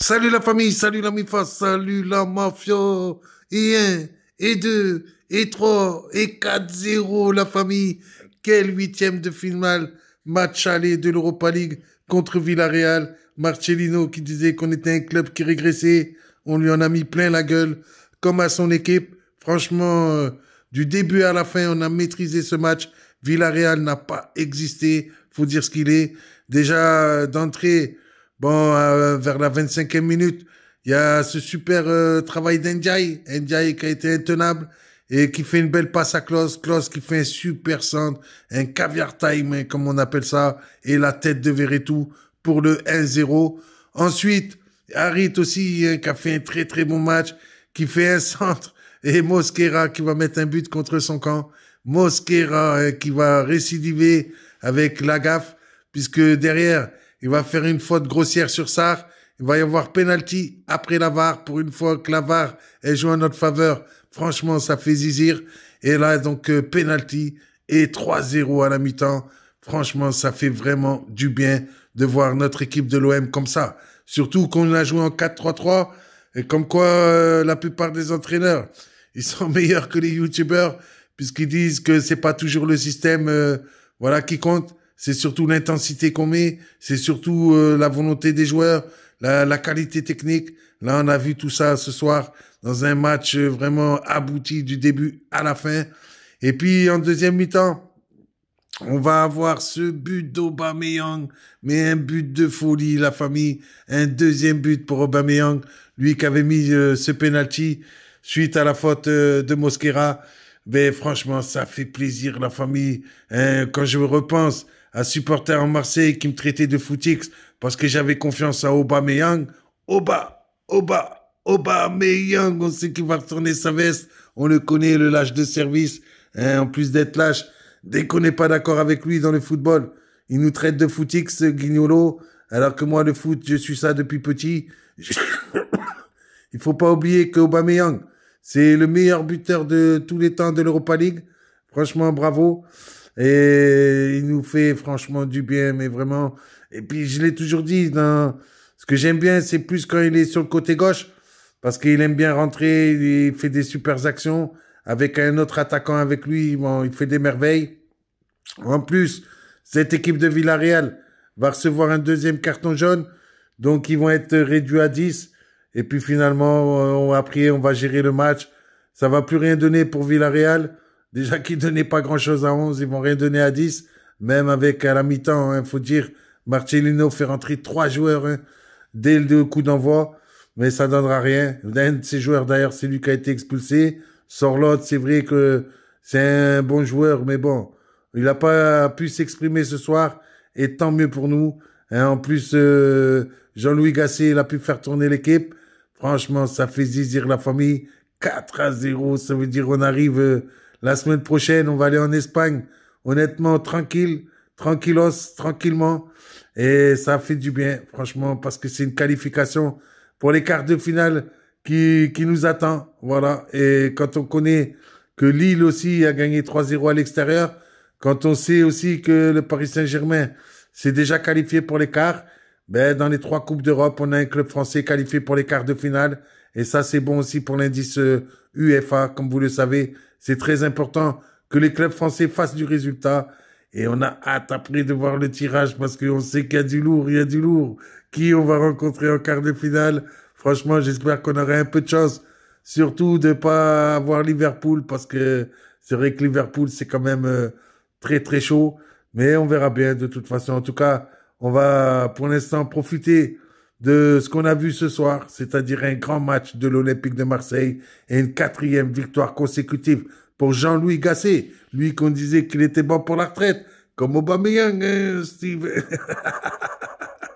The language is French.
Salut la famille, salut la MIFA, salut la mafia. Et un, et deux, et trois, et 4-0 la famille. Quel huitième de finale, match aller de l'Europa League contre Villarreal. Marcelino qui disait qu'on était un club qui régressait. On lui en a mis plein la gueule, comme à son équipe. Franchement, du début à la fin, on a maîtrisé ce match. Villarreal n'a pas existé, faut dire ce qu'il est. Déjà, d'entrée, bon, vers la 25e minute, il y a ce super travail d'Ndiaye. Ndiaye qui a été intenable et qui fait une belle passe à Klose. Klose qui fait un super centre, un caviar time, hein, comme on appelle ça, et la tête de Verretou pour le 1-0. Ensuite, Harit aussi, hein, qui a fait un très très bon match, qui fait un centre, et Mosquera qui va mettre un but contre son camp. Mosquera hein, qui va récidiver avec la gaffe, puisque derrière, il va faire une faute grossière sur Sarr. Il va y avoir penalty après la VAR, pour une fois que la VAR est jouée en notre faveur. Franchement, ça fait zizir. Et là, donc, penalty et 3-0 à la mi-temps. Franchement, ça fait vraiment du bien de voir notre équipe de l'OM comme ça. Surtout qu'on a joué en 4-3-3, et comme quoi la plupart des entraîneurs, ils sont meilleurs que les youtubeurs, puisqu'ils disent que c'est pas toujours le système voilà, qui compte. C'est surtout l'intensité qu'on met, c'est surtout la volonté des joueurs, la qualité technique. Là, on a vu tout ça ce soir dans un match vraiment abouti du début à la fin. Et puis, en deuxième mi-temps, on va avoir ce but d'Aubameyang, mais un but de folie, la famille. Un deuxième but pour Aubameyang, lui qui avait mis ce penalty suite à la faute de Mosquera. Mais franchement, ça fait plaisir, la famille. Hein, quand je repense à supporter en Marseille qui me traitait de footix parce que j'avais confiance à Aubameyang. Aubameyang, on sait qu'il va retourner sa veste. On le connaît, le lâche de service. Hein, en plus d'être lâche, dès qu'on n'est pas d'accord avec lui dans le football, il nous traite de footix, guignolo, alors que moi, le foot, je suis ça depuis petit. Il faut pas oublier que Aubameyang, c'est le meilleur buteur de tous les temps de l'Europa League. Franchement, bravo. Et il nous fait franchement du bien, mais vraiment. Et puis, je l'ai toujours dit, ce que j'aime bien, c'est plus quand il est sur le côté gauche, parce qu'il aime bien rentrer, il fait des super actions. Avec un autre attaquant avec lui, bon, il fait des merveilles. En plus, cette équipe de Villarreal va recevoir un deuxième carton jaune, donc ils vont être réduits à 10. Et puis finalement, après, on va gérer le match. Ça va plus rien donner pour Villarreal. Déjà qu'ils donnaient pas grand-chose à 11, ils vont rien donner à 10. Même avec à la mi-temps, hein, faut dire, Marcelino fait rentrer 3 joueurs hein, dès le coup d'envoi. Mais ça donnera rien. L'un de ces joueurs, d'ailleurs, c'est lui qui a été expulsé. Sorloth, c'est vrai que c'est un bon joueur, mais bon, il n'a pas pu s'exprimer ce soir. Et tant mieux pour nous. Hein, en plus, Jean-Louis Gasset, il a pu faire tourner l'équipe. Franchement, ça fait zizir la famille. 4-0, ça veut dire on arrive la semaine prochaine, on va aller en Espagne. Honnêtement, tranquille, tranquillos, tranquillement. Et ça fait du bien, franchement, parce que c'est une qualification pour les quarts de finale qui nous attend. Voilà. Et quand on connaît que Lille aussi a gagné 3-0 à l'extérieur, quand on sait aussi que le Paris Saint-Germain s'est déjà qualifié pour les quarts, ben, dans les 3 Coupes d'Europe, on a un club français qualifié pour les quarts de finale. Et ça, c'est bon aussi pour l'indice UEFA. Comme vous le savez, c'est très important que les clubs français fassent du résultat. Et on a hâte après de voir le tirage parce qu'on sait qu'il y a du lourd, il y a du lourd. Qui on va rencontrer en quart de finale? Franchement, j'espère qu'on aura un peu de chance. Surtout de pas avoir Liverpool parce que c'est vrai que Liverpool, c'est quand même très, très chaud. Mais on verra bien de toute façon. En tout cas, on va pour l'instant profiter de ce qu'on a vu ce soir, c'est-à-dire un grand match de l'Olympique de Marseille et une 4e victoire consécutive pour Jean-Louis Gasset, lui qu'on disait qu'il était bon pour la retraite, comme Aubameyang, hein, Steve.